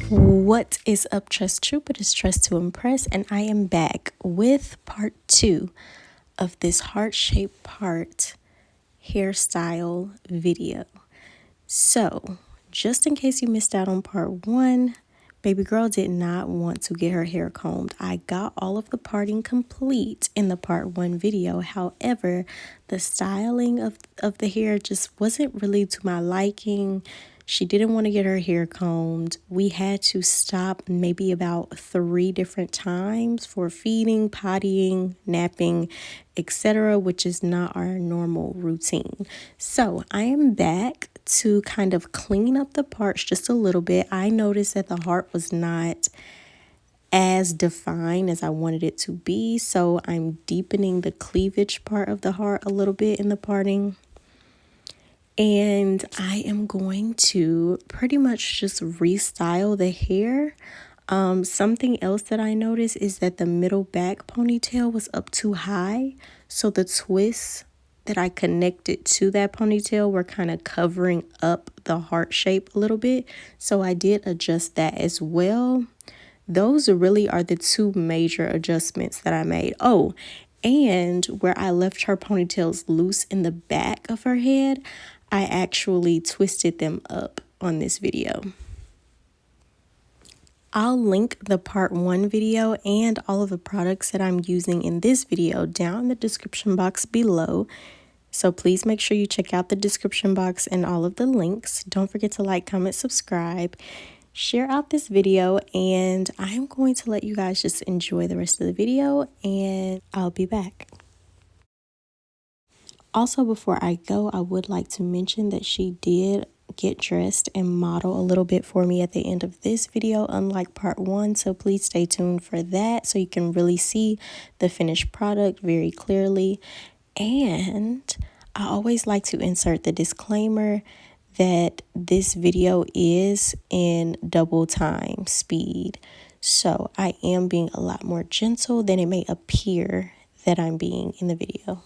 What is up, Tress Troop? It is Tress to Impress, and I am back with part 2 of this heart-shaped part hairstyle video. So, just in case you missed out on part 1, baby girl did not want to get her hair combed. I got all of the parting complete in the part 1 video. However, the styling of the hair just wasn't really to my liking. She didn't want to get her hair combed. We had to stop maybe about 3 different times for feeding, pottying, napping, etc., which is not our normal routine. So I am back to kind of clean up the parts just a little bit. I noticed that the heart was not as defined as I wanted it to be, so I'm deepening the cleavage part of the heart a little bit in the parting. And I am going to pretty much just restyle the hair. Something else that I noticed is that the middle back ponytail was up too high. So the twists that I connected to that ponytail were kind of covering up the heart shape a little bit. So I did adjust that as well. Those really are the 2 major adjustments that I made. Oh, and where I left her ponytails loose in the back of her head, I actually twisted them up on this video. I'll link the part 1 video and all of the products that I'm using in this video down in the description box below. So please make sure you check out the description box and all of the links. Don't forget to like, comment, subscribe, share out this video, and I'm going to let you guys just enjoy the rest of the video, and I'll be back. Also, before I go, I would like to mention that she did get dressed and model a little bit for me at the end of this video, unlike part 1. So please stay tuned for that so you can really see the finished product very clearly. And I always like to insert the disclaimer that this video is in double time speed. So I am being a lot more gentle than it may appear that I'm being in the video.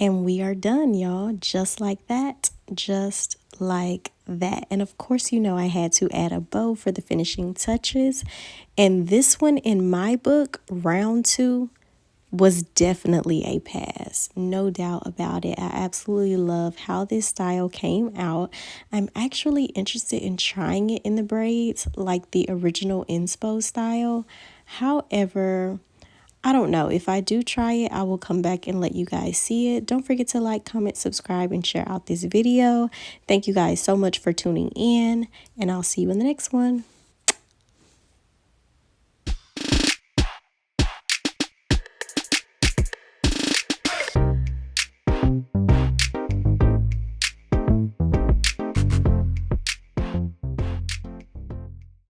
And we are done, y'all. Just like that. Just like that. And of course, you know I had to add a bow for the finishing touches. And this one in my book, round 2, was definitely a pass. No doubt about it. I absolutely love how this style came out. I'm actually interested in trying it in the braids like the original inspo style. However, I don't know. If I do try it, I will come back and let you guys see it. Don't forget to like, comment, subscribe, and share out this video. Thank you guys so much for tuning in, and I'll see you in the next one.